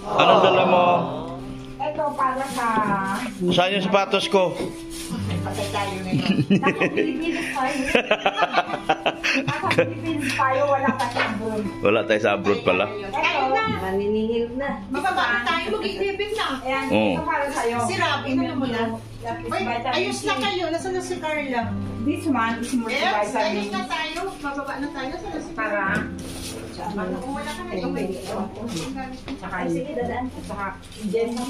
Anong dala mo? Ito para sa... Saan yung sapatos ko? Patay tayo ngayon. Nakapilipilis tayo. Nakapilipilis tayo, wala pa sa abroad. Wala tayo sa abroad pala. Ito, Naniningil na. mababa tayo, mag-ibig na. Ayan, Oo. ito para sa'yo. Si Robin, ano mo na? Ay, ayos na kayo. Nasaan na si Carla? This one is Yes, ayos na multivitamin. tayo. Bababa na tayo. Nasaan na si Para... Kung wala ka na, okay. Saka sige, dadaan. Saka,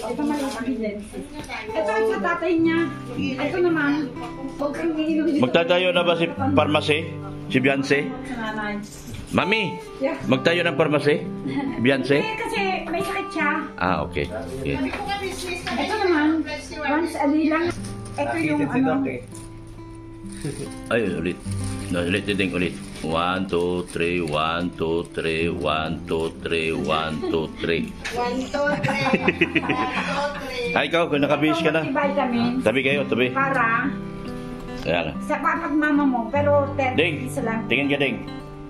ito maliit ang Genesis. Ito sa tatay niya. Ito naman. Huwag kang iinom dito. Magtatayo na ba si pharmacy? Si Beyonce? Sa nanay. Mami, Yeah. magtayo ng pharmacy? Beyonce? Kasi may sakit siya. Ah, okay. Okay. Sabi ko nga, business na Ito naman, once a day lang. Ito yung ano. Ay, ulit. No, ulit, ding ulit. 1, 2, 3, 1, 2, 3, 1, 2, 3, 1, 2, 3. 1, 2, 3. 1, 2, 3. Ay, ikaw, kung nakabihis ka na. Multivitamin. Tabi kayo, tabi. Para Ayan. sa papagmama mo. Pero 30 Ding, isa lang. tingin ka, Ding.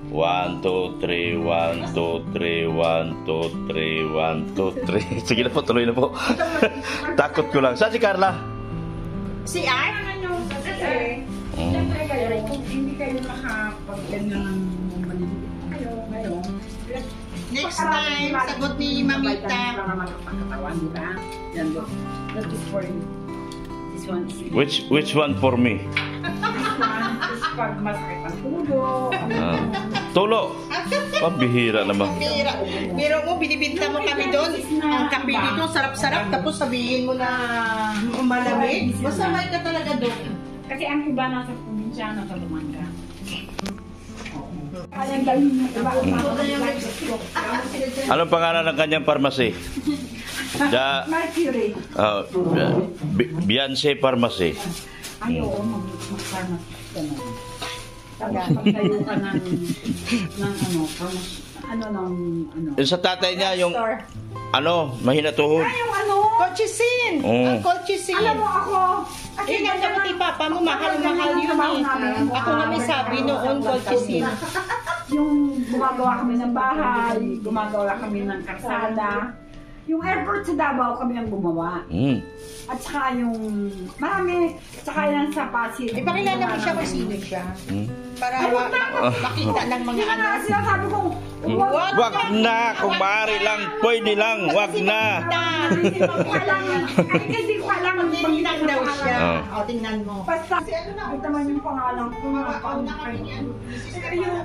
1, 2, 3, 1, 2, 3, 1, 2, 3, 1, 2, 3. Sige na po, tuloy na po. Takot ko lang. Saan si Carla? Si Art? Ano, kasi, siyempre kayo, kung hindi kayo makapag-ganyan ng maliliit kayo ngayon, Next time, sagot ni Mamita. Para naman ang pagkatawan, di ba? Yan, look. That is for you. This one is Which one for me? This one is pag masakit ang tulo. Ah. Tulo. Pabihira naman. Pero mo, binibinta mo kami doon. Ang kape dito, sarap-sarap. Tapos sabihin mo na malamig. Masabay ka talaga doon. Kasi ang iba nasa probinsya, nasa Lumanga. Kaya galing yung iba. Anong pangalan ng kanyang pharmacy? Mercury. Beyonce Pharmacy. Ayaw, mag-pharmacist ka na. Taga, pagtayo ka ng Sa tatay niya, yung mahina tuhod. Ay, yung Colchicine! Ang Colchicine! alam mo ako, kasi Eh, ganda mo kay Papa mo, mahal-mahal yun eh. Ako nga may sabi noon, Colchicine. yung gumagawa kami ng bahay, gumagawa kami ng karsada. Yung airport sa Davao kami ang gumawa. At saka yung marami, saka yan sa Pasig. Eh, pakilala mo siya kung sino siya. Para makita ng mga Kaya ano. nga sinasabi ko, Wag na, kumari lang, pwede lang, wag na. Hindi ko alam. Ay, hindi ko alam. Tingnan daw siya. Ah. O, tingnan mo. Basta, ito man yung pangalan ko.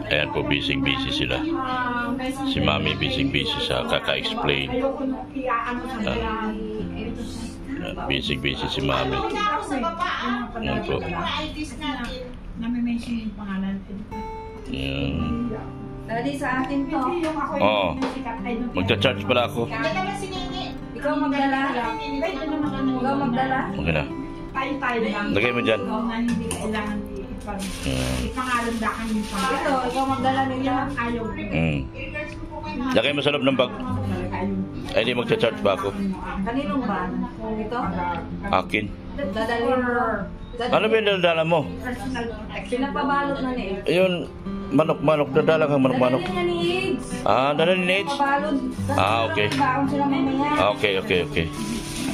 Ayan po, busy sila. Si Mami busy sa kaka-explain. Ayoko nung iaano sa kaya. Busy si Mami. Ako na ako sa baba. Ayan po. Yung mga IDs natin. Nami-mention yung pangalan. Ayan. Dali sa akin to. Hindi yung ako Oo. yung sikat. Magcha-charge pala ako. Dala naman si Nene. Ikaw magdala. Ikaw magdala. Okay na. Tayo lang. Lagay mo dyan. Ikaw na hindi kailangan ipangalan dakan yung Ito, pangalan. ikaw magdala nila. Ayaw ko. I-regards ko po kayo. Lagay mo sa loob ng bag. Ay, di magcha-charge ba ako? Kaninong ba? Ito? Akin. Dadalhin mo. Ano ba yung dala mo? Pinapabalot na ni Ed. Ayun, manok-manok. Dadala kang manok-manok. Dadalhin niya ni Ed. Ah, dala ni Nage? Pabalot. Ah, okay. Baon sila mamaya. Ah, okay.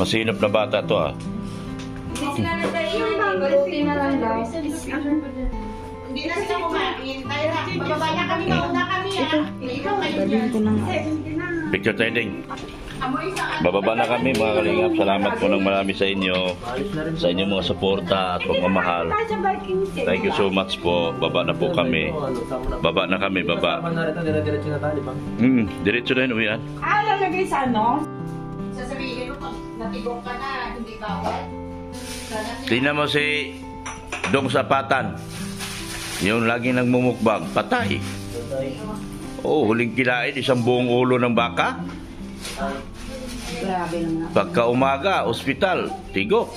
Masinop na bata to ah. Hindi sila nagdahin. Balutin na lang daw. Hindi na sila kumain. Tayo na. Bababa na kami. Mauna kami ah. Ikaw kayo dyan. Picture tayo ding. Amoy sa Bababa na kami mga kalingap. Salamat po ng marami sa inyo. Sa inyong mga suporta at pagmamahal. Thank you so much po. Baba na po kami. Baba na kami, baba. Diretso na yun, uwian. Ah, lalagay sa ano? sasabihin mo, natigong ka na, hindi bawal. Tingnan mo si Dong Sapatan. Yung laging nagmumukbang, patay. Oh, huling kilain, isang buong ulo ng baka. Grabe naman. Pagka umaga, ospital, tigo.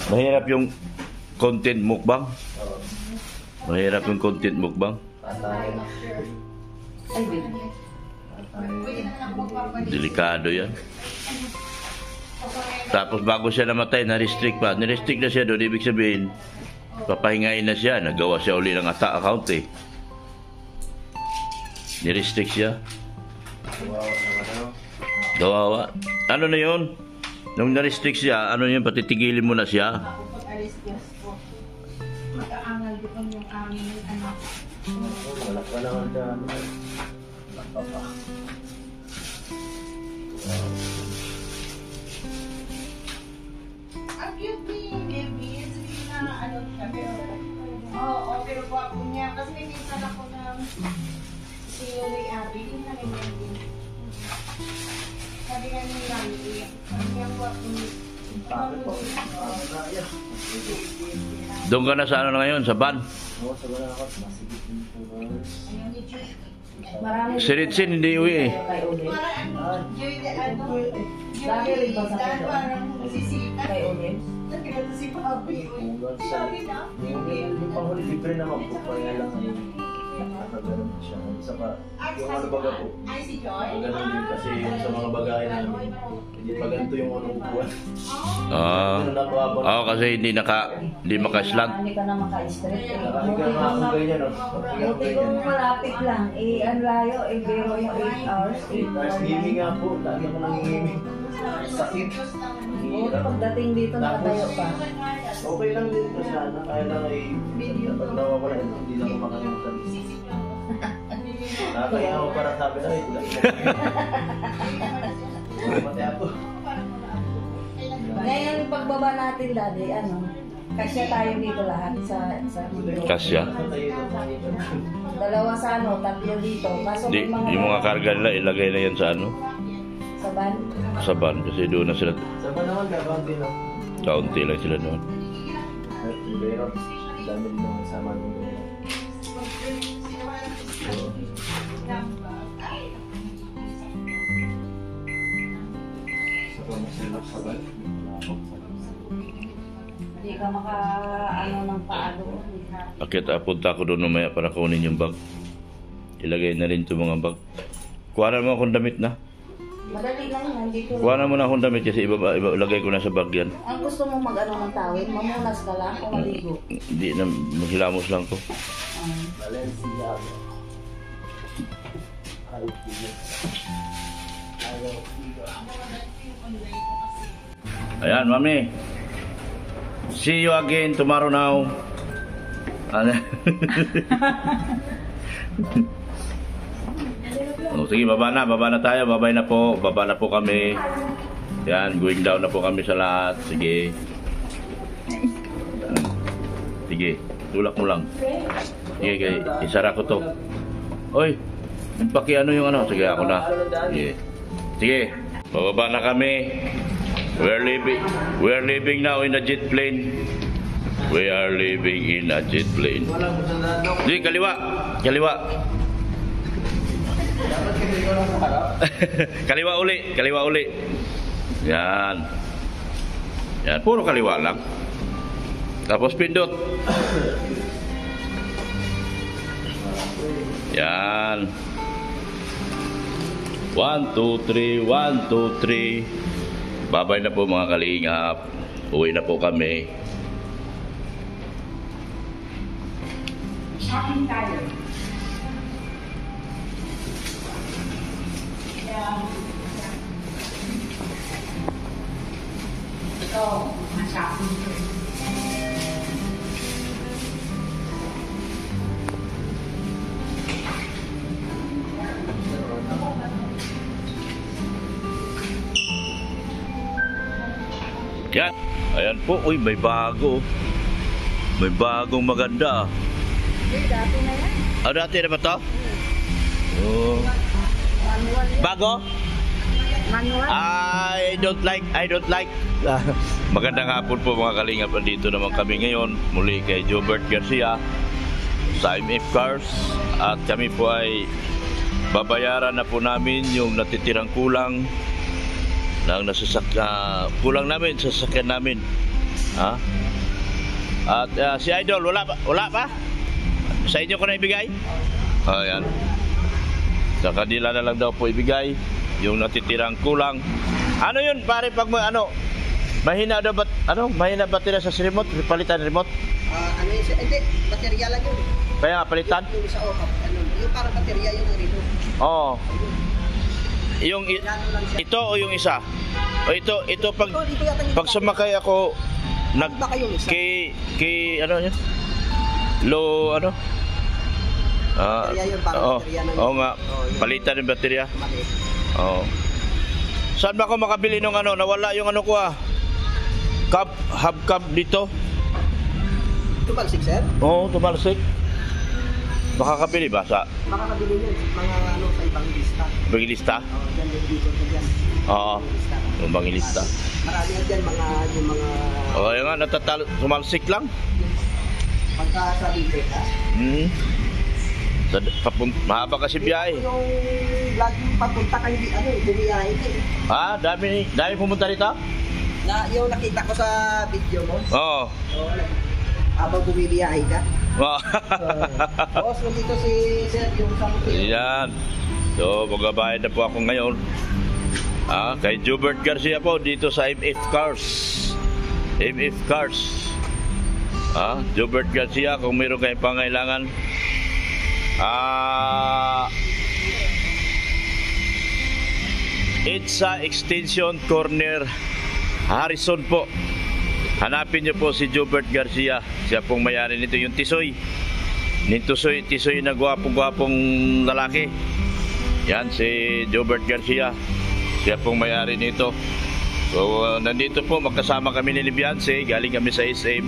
Mahirap yung content mukbang. Mahirap yung content mukbang. Ay, baby. Delikado yan. Tapos bago siya namatay, na-restrict pa. Na-restrict na siya doon, ibig sabihin, papahingain na siya. Nagawa siya uli ng account eh. Ni-restrict siya. Kawawa. Ano na yun? Nung na-restrict siya, ano yun, patitigilin mo na siya? Pag alis gas po. Makaangal ko yung aming anak. Wala pa naman dyan. Ang cute ni Baby. Sabihin na ano siya. Oo, pero gwapo niya. Kasi may minsan ako na siyo ni Abby. Hindi na rin yun. Sabi nga ni Randy. Sabi nga gwapo niya. Doon ka na sa ano na ngayon, sa van? Oo, sa wala ako. Masigit yung tuwal. Si Ritsin hindi uwi eh. Parang dami rin ba sa akin? Parang sisikat. Kay Ulim? Nagkita si Papi. Tuwal sa... Yung panghuli, libre naman po. Kaya lang ay nakaganon siya. Isa pa, yung ano baga po. Ay, si Joy? Maganon din kasi yung sa mga bagay namin. Hindi pa ganito yung ano upuan. Oo, kasi hindi makaslag. Hindi ka na maka-straight. Nakakita nga akong ganyan, no? Buti kung malapit lang, ang layo, biro yung 8 hours. 8 hours. Ngimi nga po, lagi ako nangingimi. Sakit. Buti pagdating dito, nakatayo pa. Okay lang din po sana, kaya lang ay kapag nawawala, hindi na ko makalimutan. Nakakaya ako para sabi na, ay, matay ako. Ngayon, pagbaba natin, Daddy, kasya tayo dito lahat sa mundo. Kasya. Dalawa sa tatlo dito. Kaso Di, may yung mga karga nila, ilagay na yan sa ano? sa van. Sa van. Kasi doon na sila, Saan ba naman gabang din, no? kaunti lang sila doon. Pero, dami din mga kasama nyo doon. Hindi ka ng paado. Akit punta ko doon mamaya para kunin yung bag. Ilagay na rin itong mga bag. Kuha na mo akong damit na. Madali lang yan. Dito. Kuha na mo na akong damit kasi iba lagay ko na sa bag yan. Ang gusto mo ng tawid, mamunas ka lang o maligo. Hindi na, maghilamos lang ko. Valencia. Ayan, mami. See you again tomorrow now. Ano? Oh, sige, baba na tayo. Baba na po kami. Yan, going down na po kami sa lahat. Sige. Sige, tulak mo lang. Sige, isara ko to. Oy, paki ano yung ano? Sige, ako na. Sige. Sige, bababa na kami. We're living now in a jet plane. We are living in a jet plane. Sige, kaliwa. Kaliwa uli. Yan. Yan, puro kaliwa lang. Tapos pindot. Yan. 1, 2, 3, 1, 2, 3. Babay na po mga kalingap. Uwi na po kami. Shopping tayo. Ito, ang shopping ko. Yan. Ayan po. Uy, may bago. May bagong maganda. Dati na yan. Dati na ba to? Oh. Manual yan. Bago? Manual. I don't like. Magandang hapon po mga kalingap. Dito naman kami ngayon. Muli kay Jobert Garcia sa MF Cars. At kami po ay babayaran na po namin yung natitirang kulang kulang namin sa sasakyan namin. Ha? At si Idol, wala pa? Sa inyo ko na ibigay? Ayan. Sa kanila na lang daw po ibigay yung natitirang kulang. Ano yun pare pag mahina daw mahina battery sa remote, palitan remote? Hindi, baterya lang yun. Kaya nga palitan? Yung sa OHAP, yung parang baterya yung remote. Oo. Yung ito o yung isa? O ito pag Oh, dito yata yung pag sumakay ako Baka yung isa. kay ano yun? Low ano? Baterya yun, parang Oo. baterya ng- Oo nga. Oo, yun. Palitan ng baterya. Maliit. Oo. Saan ba ako makabili ng ano? Nawala yung ano ko ah. Hubcap dito. Tumalsik, sir? Oo, tumalsik. Makakabili ba sa Makakabili yun. Mga ano, sa ibang lista. Bagilista? Oo, dyan yung dito sa dyan. Oo. Lista. Yung Bagilista. Marami yan dyan, yung mga... Oo, yung nga, tumalsik lang. Pagka sa bibig, ha? Mahaba kasi biyahe. Yung laging papunta kayo, bumiyahe ka eh. Ha? Dami pumunta rito? Yung nakita ko sa video mo, Oo. habang bumibiyahe ka. Oo. Tapos nandito si Sir, yung sa Yan. So, magbabayad na po ako ngayon. Kay Jubert Garcia po dito sa MF Cars. MF Cars. Jubert Garcia, kung meron kayong pangailangan. EDSA Extension Corner Harrison po. Hanapin niyo po si Jubert Garcia. Siya pong may-ari nito, yung Tisoy. Tisoy na gwapong lalaki. Yan si Jubert Garcia. Siya pong may-ari nito. So nandito po, magkasama kami ni Beyonce. Galing kami sa SM.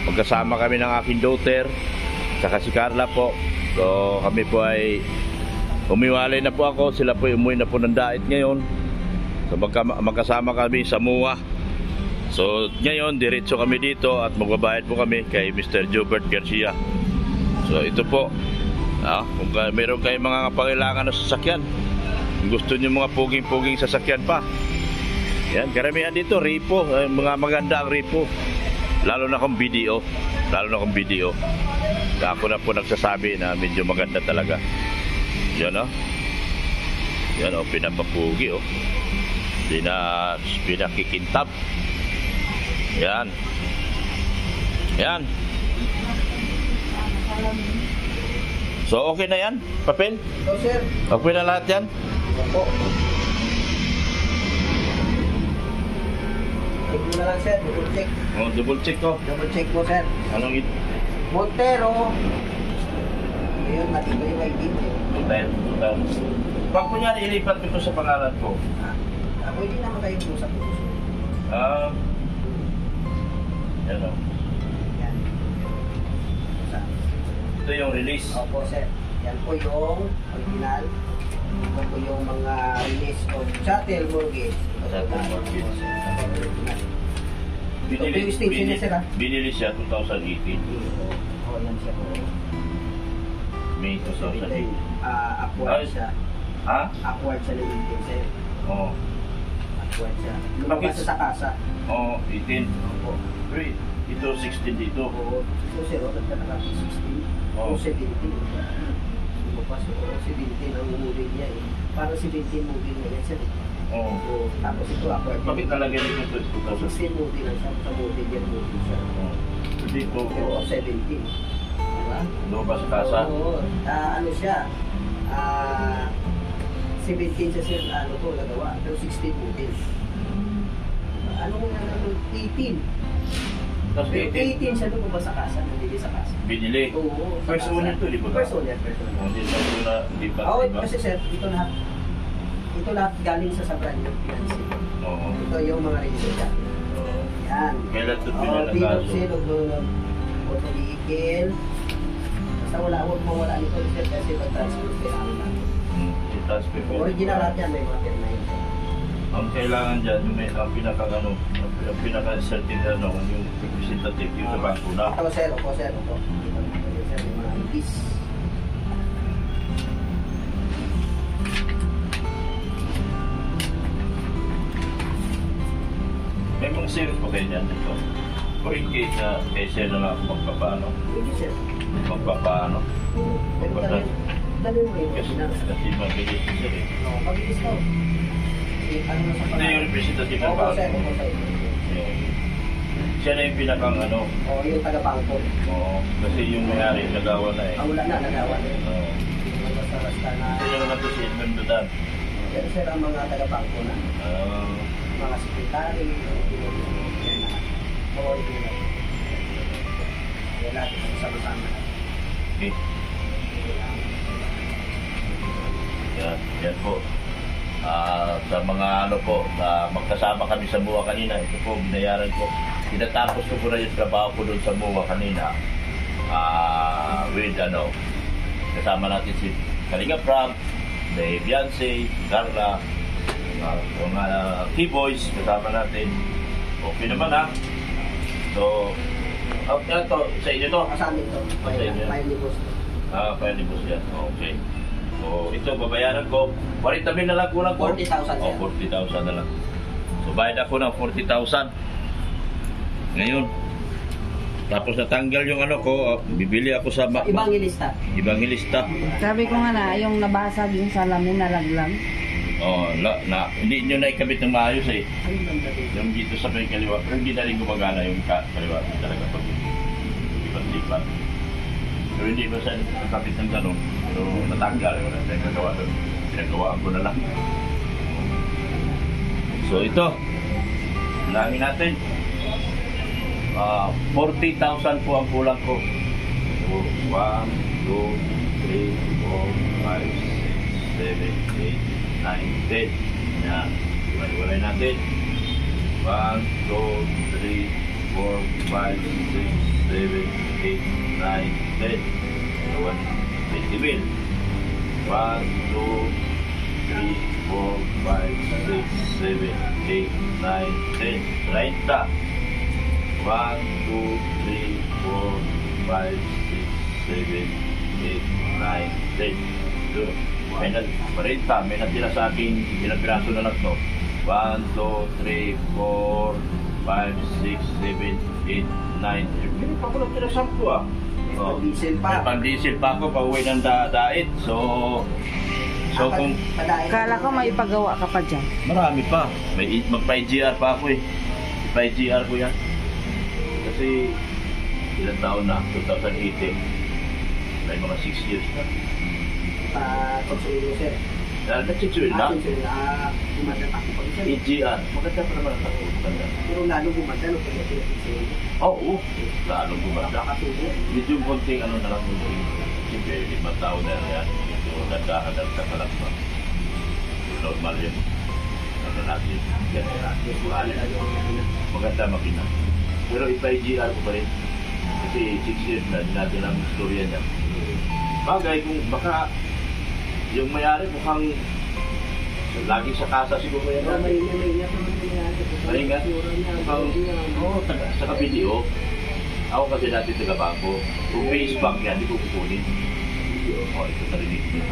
Magkasama kami ng aking daughter, saka si Carla po. So kami po ay umiwalay na po ako. Sila po umuwi na po ng diet ngayon. So magkasama kami sa MUA. So ngayon diretso kami dito at magbabayad po kami kay Mr. Jubert Garcia. So ito po, kung meron kayong mga pangailangan na sasakyan, kung gusto niyo mga puging-puging sasakyan pa, yan, karamihan dito repo, mga maganda ang repo, lalo na kung video. Ako na po nagsasabi na medyo maganda talaga. Yan yan pinapapugi pinakikintab. Yan. So okay na yan, papel? So Sir, Okay na lahat yan? opo. Check mo na lang Sir, double check. Double check ko. Double check mo Sir. Anong Montero. Ayun, matibay yung ID. Hotel. Pag kunyari ilipat ko ito sa pangalan ko, Pwede naman kayo po sa puso. yan o. Yan. Sa. Ito yung release. Opo Sir. Yan po yung original. Ito po yung mga release of chattel mortgage. Chattel mortgage. Ito po yung station niya Sir ha. Binili siya 2018. Oo, yan siya po. May 2018. Upward Ay. siya. Ha? Upward siya ng 18 Sir. Oo. Upward siya. Lumabas siya sa kasa. Oo, 18. Opo. Wait, ito 16 dito. Oo. So Sir, nagkataka 16. Oo. O 17. Lumabas o 17 ang movie niya eh. Parang 17 movie niya yan Sir. Oo. So, tapos ito upward. Bakit nalagay dito 2018? 16 movie lang siya. Sa movie niya movie siya. Oo. Dito, Pero 17. Diba? lumabas sa kasa. Oo. Ano siya? 17 siya Sir, ano po, nagawa. Pero 16 movies. Ano nga naman? 18. Tapos Pero 18, 18 siya doon po ba sa kasa? Nandili sa kasa. binili. Oo. sa First kasa. owner to, di ba? First owner, first owner. Hindi pa ito na, hindi pa. Oo, di ba? kasi Sir, ito lahat galing sa brand yung pinansin. Oo. Ito yung mga reason niya. Oo. Yan. Kailan ito Oo, pinalagaso? pinansin, auto vehicle. Basta huwag mawala nito Sir, kasi mag-transfer kailangan natin. I-transfer ko. Original lahat yan, may mga pirma yun. Ang kailangan dyan, yung may ang pinaka-certain yung representative, yung sa bangko na. Opo Sir, opo Sir, opo. Ito Sir, may mga IDs. May mga series pa kayo dyan dito. Or in case na essay na lang ako magpapaano. Pwede Sir. Magpapaano. Pero dali mo yung Kasi, original. kasi mabilis ko siya eh. Oo, mabilis ko. Ano na sa Hindi yung representative ng Opo bangko. Sir, opo Sir. Siya na yung pinakang ano. Oo, yung taga-bangko. Oo. Kasi yung may-ari, nagawa na eh. Wala na, nagawa na. Oo. Basta-basta na. Kasi yung naman to si Edmond Dudan. Pero sir, ang mga taga-bangko na, mga sekretary, yan na. Oo, ito na. Yan natin sama-sama. Okay. Yan po. Sa mga ano po, magkasama kami sa MUA kanina, ito po, binayaran ko. Tinatapos ko po na yung trabaho ko doon sa MUA kanina. With ano, kasama natin si Kalinga Prab, si Beyonce, Carla, mga T-Boys, kasama natin. Okay naman ha. So, ito, sa inyo to? Sa amin to. Sa inyo. Pailibos yan. Okay. So, ito, babayaran ko. 40,000 na lang kulang ko. 40,000 sir. 40,000 na lang. So, bayad ako ng 40,000. Ngayon. Tapos natanggal yung ano ko, bibili ako sa Ibangilista. Ibangilista. Sabi ko nga na, yung nabasag yung salamin na laglang. Hindi nyo na ikabit ng maayos eh. Ano bang dati? Yung dito sa may kaliwa, pero hindi na rin gumagana yung kaliwa. Hindi talaga pag lipat-lipat. Pero hindi ba sa kapit ng ganun. Pero natanggal. Wala tayong gagawa doon. Pinagawaan ko na lang. So ito. Bilangin natin. 40,000 po ang kulang ko. So, 1, 2, 3, 4, 5, 6, 7, 8, 9, 10. Yan. Iwalay natin. 1, 2, 3, 4, 5, 6, 7, 8, 9, 10. 20 mil. 1, 2, 3, 4, 5, 6, 7, 8, 9, 10. 30. 1, 2, 3, 4, 5, 6, 7, 8, 9, 10. So, may 40, may natira sa akin, ilang piraso na lang to. 1, 2, 3, 4, 5, 6, 7, 8, 9. Hindi pa ko lang tira sakto ah. Diesel pa. May pang-diesel pa ako, pauwi ng dait. So kung Kala ko may ipagawa ka pa dyan. marami pa. May mag-5GR pa ako eh. 5GR ko yan. Kasi ilang taon na, 2018. May mga 6 years na. Konsuelo sir. Nag-6 na. Gumanda pa ako pag sir. EGR. Maganda pa naman ang tako. Maganda. Pero lalo gumanda no kaya pinag-isip. Oo. Lalong gumanda. Nakakatulog. Medyo konting ano na lang. Siyempre, 5 taon na yan. Medyo nagkakagal ka lang pa. Normal yun. Ano natin. Yan natin. Maganda makina. Pero ipa-IGR ko pa rin. Kasi 6 years na, natin ang istorya niya. Bagay kung baka yung may-ari mukhang lagi sa kasa siguro yan. May ingat naman yan. Maingat. Mukhang sa video. Ako kasi dati taga-bangko. Kung may isbang yan, hindi ko kukunin. Ito narinig niya.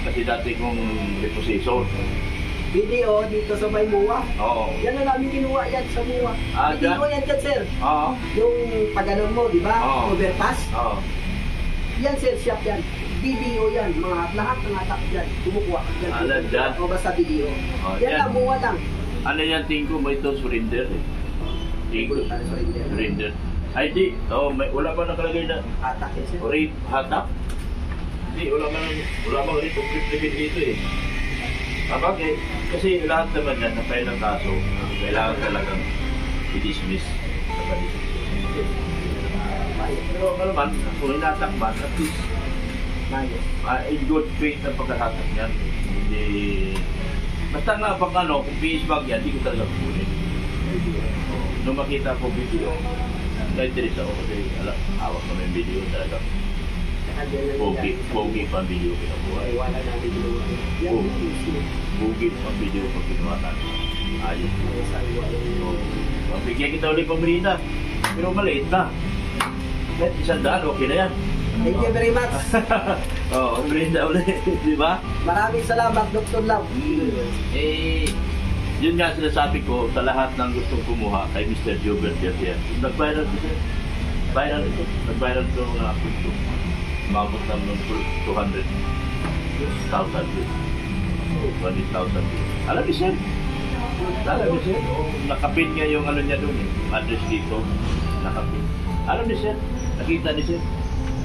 Kasi dati kong repossessor. Video dito sa may MUA. Oo. Yan na namin kinuha yan sa MUA. Dyan? Video yan dyan, sir. Oo. Yung pag-anon mo, di ba? Oo. Overpass. Oo. Yan, sir, shop yan. Video yan. Lahat ng atak yan. Kumukuha ka dyan. Dyan? O basta video. Oh, Yan yan. lang, MUA lang. Ano yan, tingin ko may ito surrender eh. Tingin ko, surrender. Ay di, wala pa nakalagay na Atak yan, sir. rate hatap. Hindi, wala bang rate of replicate dito eh. Bakit? Kasi lahat naman yan, na-file ng kaso, kailangan talagang i-dismiss. Pero ano naman, kung hinatakban, at least, in good faith ang pagkahatak niyan. Hindi, basta nga pag ano, kung PS bag yan, hindi ko talaga kukunin. Nung makita ko video, na-interest ako kasi hawak ko yung video talaga. Pogi pa ang video kinakuha. Wala na video. Pogi pa ang video pag kinuha natin. Ayos. Bigyan kita ulit pang-merenda. Pero maliit na. Kahit 100, okay na yan. Thank you very much. Merenda ulit. Di ba? Maraming salamat, Dr. Love. Yun nga sinasabi ko sa lahat ng gustong kumuha kay Mr. Gilbert Garcia. Nag-viral ko siya. Nag-viral ko ng apunto. Umabot naman ng 200,000 views. 20,000 views. Alam niyo sir? Nakapin nga yung ano niya doon eh. Address dito. Nakapin. Alam niyo sir? Nakita ni sir?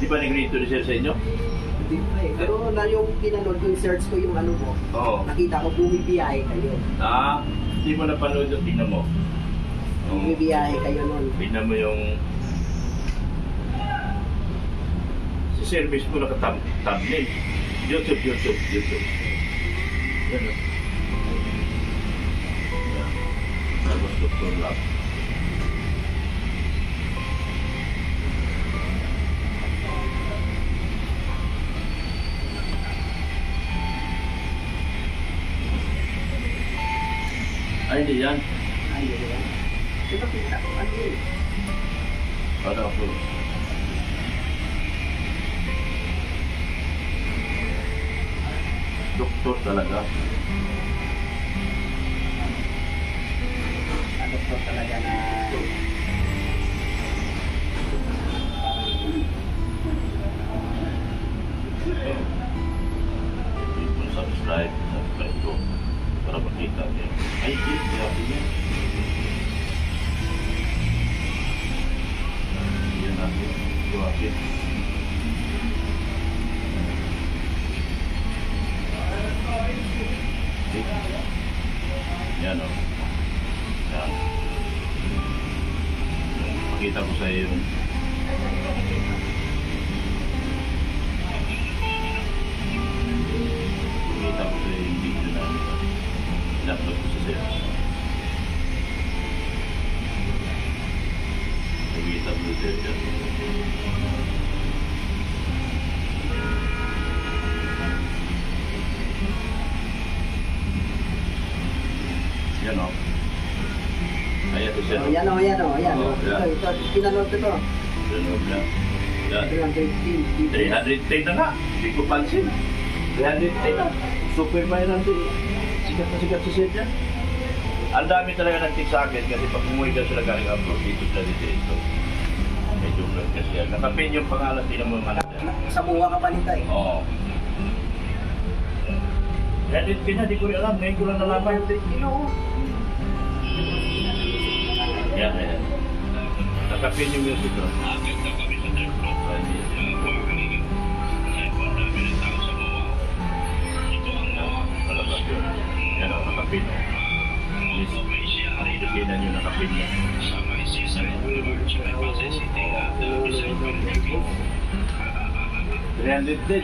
Di ba nagrito ni sir sa inyo? Hindi pa eh. Pero na yung pinanood ko, yung search ko yung ano mo, Oo. nakita ko bumibiyahe kayo. Hindi mo napanood yung tingnan mo. Bumibiyahe kayo nun. Tingnan mo yung si service mo naka-thumbnail. YouTube. Yan o. Yan. Tapos Dr. Lab. Ay, hindi yan. Ay, yan. Ito kita ko, ano yun? Ano ako? Doktor talaga. Ano to talaga na... Subscribe ko para makita niyo. Ay, grabe yan. Yan natin. Grabe. Yan o. Yan. Pakita ko sa iyo yung pakita ko sa iyo yung video na in-upload ko sa sales. Pakita ko sa iyo dyan. Yan o. Ayan ito siya. Ayan o, ayan o, ayan o. Oh, yan. Ito, pinanood ko to. Sunod na. Yan. 310. 310 na nga. Hindi ko pansin. 310 na. Super viral si sikat na sikat si Seth yan. Ang dami talaga nag-tick sa akin kasi pag umuwi ka sila galing upload dito sila dito. Medyo vlog kasi yan. Nakapin yung pangalan, di naman manager. Sa buha ka pa nito eh. Oo. 310 na, di ko rin alam. Ngayon ko lang nalaman. Yan, yan. Nakapin yung music ko. Yan o, nakapin. Tignan nyo nakapin niya.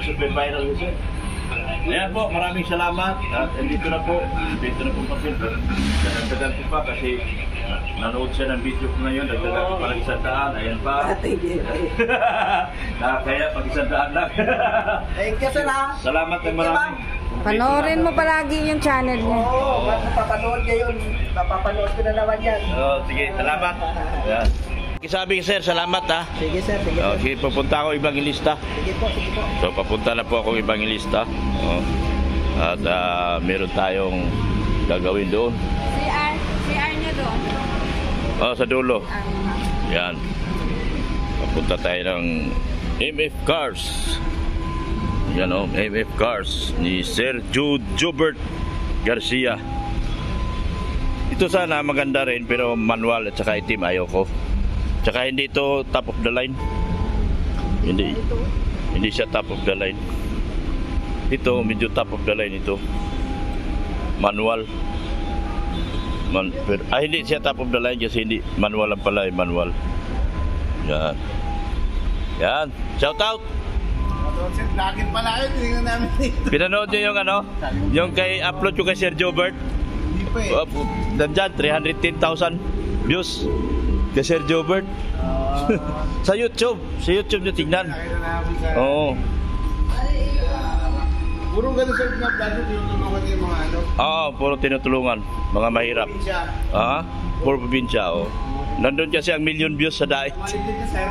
Super viral kasi. Ayan po, maraming salamat. At dito na po papel. Dadagdagan ko pa kasi nanood siya ng video ko ngayon. Dagdagan ko pa ng 100. Ayan pa. Kaya pag 100 lang. Thank you, sir ha. Salamat ng marami. Panoorin mo palagi yung channel niya. Oo, mapapanood ngayon. Mapapanood ko na naman yan. Sige, salamat. Ayan. Sabi sir, salamat ha. Sige, sir. Sige, sir. Okay, pupunta ako evangelista. Sige po, sige po. So papunta na po ako evangelista. At meron tayong gagawin doon. CR niya doon. Sa dulo. Yan. Papunta tayo ng MF Cars. Yan o, MF Cars ni Sir Jobert Garcia. Ito sana maganda rin pero manual at saka itim ayoko. Tsaka hindi ito top of the line. Hindi siya top of the line. Ito medyo top of the line ito. Manual. Hindi siya top of the line kasi hindi manual lang pala, manual. Yan. Yan. Shout out. Laging pala yun, tingnan namin dito. Pinanood niyo yung ano? Yung kay upload ko kay Sir Jobert. Hindi pa eh. Dandyan 310,000 views. Kay Sir Jobert. Sa YouTube nyo tignan. Nakita namin sa... Oo. Puro ganun sa mga plano, tinutulungan yung mga ano. Oo, puro tinutulungan. Mga mahirap. Probinsya. Puro probinsya, oh. Nandun kasi ang million views sa daig. Balik din ka, sir.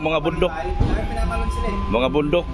Mga bundok. Pinapanood sila eh. Mga bundok.